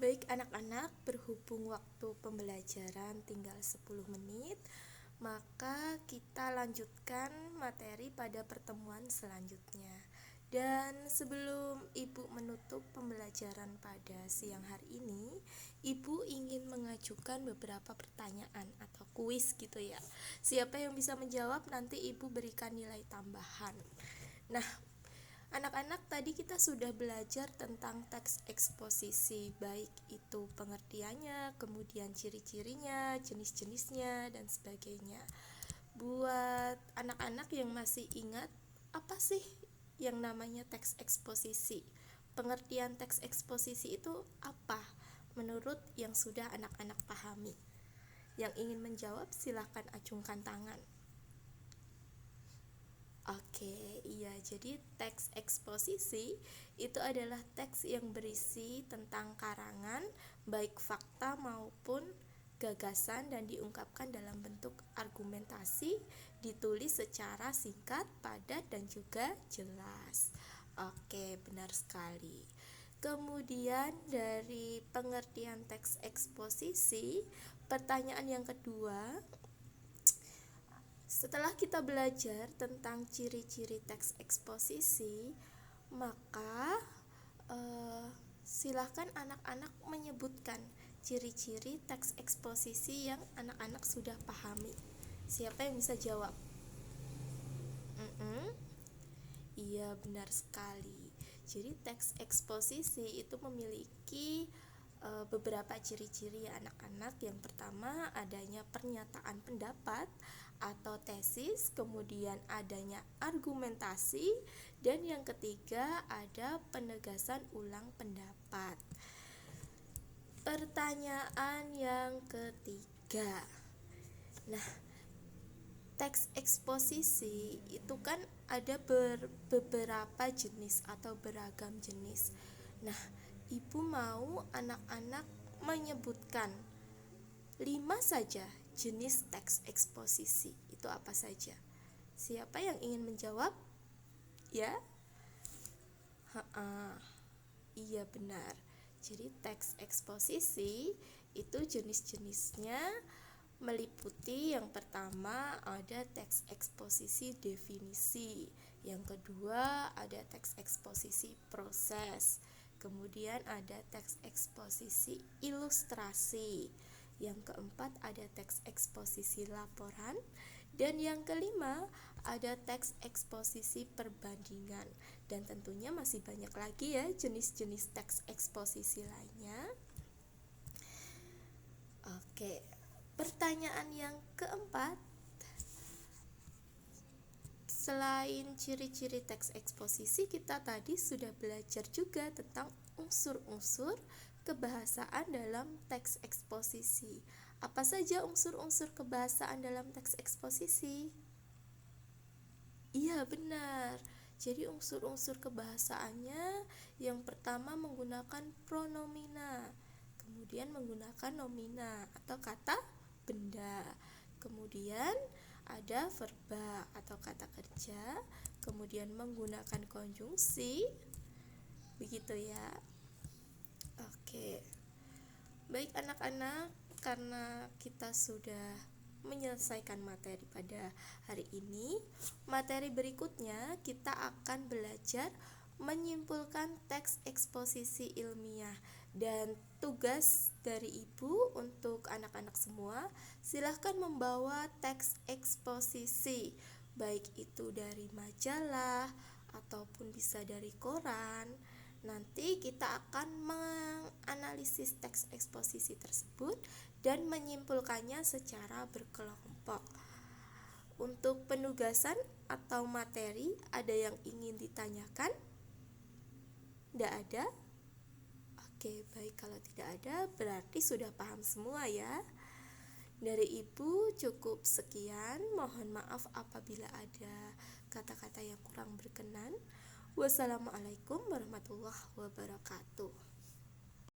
Baik anak-anak, berhubung waktu pembelajaran tinggal 10 menit, maka kita lanjutkan materi pada pertemuan selanjutnya. Dan sebelum Ibu menutup pembelajaran pada siang hari ini, Ibu ingin mengajukan beberapa pertanyaan atau kuis gitu ya. Siapa yang bisa menjawab nanti Ibu berikan nilai tambahan. Nah, anak-anak, tadi kita sudah belajar tentang teks eksposisi, baik itu pengertiannya, kemudian ciri-cirinya, jenis-jenisnya, dan sebagainya. Buat anak-anak yang masih ingat, apa sih yang namanya teks eksposisi? Pengertian teks eksposisi itu apa menurut yang sudah anak-anak pahami? Yang ingin menjawab silakan acungkan tangan. Oke, iya, jadi teks eksposisi itu adalah teks yang berisi tentang karangan, baik fakta maupun gagasan, dan diungkapkan dalam bentuk argumentasi, ditulis secara singkat, padat, dan juga jelas. Oke, benar sekali. Kemudian dari pengertian teks eksposisi, pertanyaan yang kedua, setelah kita belajar tentang ciri-ciri teks eksposisi, maka silahkan anak-anak menyebutkan ciri-ciri teks eksposisi yang anak-anak sudah pahami. Siapa yang bisa jawab? Iya, benar sekali. Jadi teks eksposisi itu memiliki beberapa ciri-ciri ya anak-anak. Yang pertama, adanya pernyataan pendapat atau tesis, kemudian adanya argumentasi, dan yang ketiga ada penegasan ulang pendapat. Pertanyaan yang ketiga. Nah, teks eksposisi itu kan ada beberapa jenis atau beragam jenis. Nah, Ibu mau anak-anak menyebutkan 5 saja jenis teks eksposisi. Itu apa saja? Siapa yang ingin menjawab? Ya? Iya, benar. Jadi teks eksposisi itu jenis-jenisnya meliputi, yang pertama ada teks eksposisi definisi, yang kedua ada teks eksposisi proses, kemudian ada teks eksposisi ilustrasi, yang keempat ada teks eksposisi laporan, dan yang kelima ada teks eksposisi perbandingan. Dan tentunya masih banyak lagi ya jenis-jenis teks eksposisi lainnya. Oke, pertanyaan yang keempat, selain ciri-ciri teks eksposisi, kita tadi sudah belajar juga tentang unsur-unsur kebahasaan dalam teks eksposisi. Apa saja unsur-unsur kebahasaan dalam teks eksposisi? Iya, benar. Jadi unsur-unsur kebahasaannya yang pertama menggunakan pronomina, kemudian menggunakan nomina atau kata benda, kemudian ada verba atau kata kerja, kemudian menggunakan konjungsi, begitu ya. Oke, baik anak-anak, karena kita sudah menyelesaikan materi pada hari ini, materi berikutnya kita akan belajar menyimpulkan teks eksposisi ilmiah. Dan tugas dari Ibu untuk anak-anak semua, silahkan membawa teks eksposisi, baik itu dari majalah ataupun bisa dari koran. Nanti kita akan menganalisis teks eksposisi tersebut dan menyimpulkannya secara berkelompok. Untuk penugasan atau materi, ada yang ingin ditanyakan? Tidak ada? Oke, baik, kalau tidak ada berarti sudah paham semua ya. Dari Ibu cukup sekian. Mohon maaf apabila ada kata-kata yang kurang berkenan. Wassalamualaikum warahmatullahi wabarakatuh.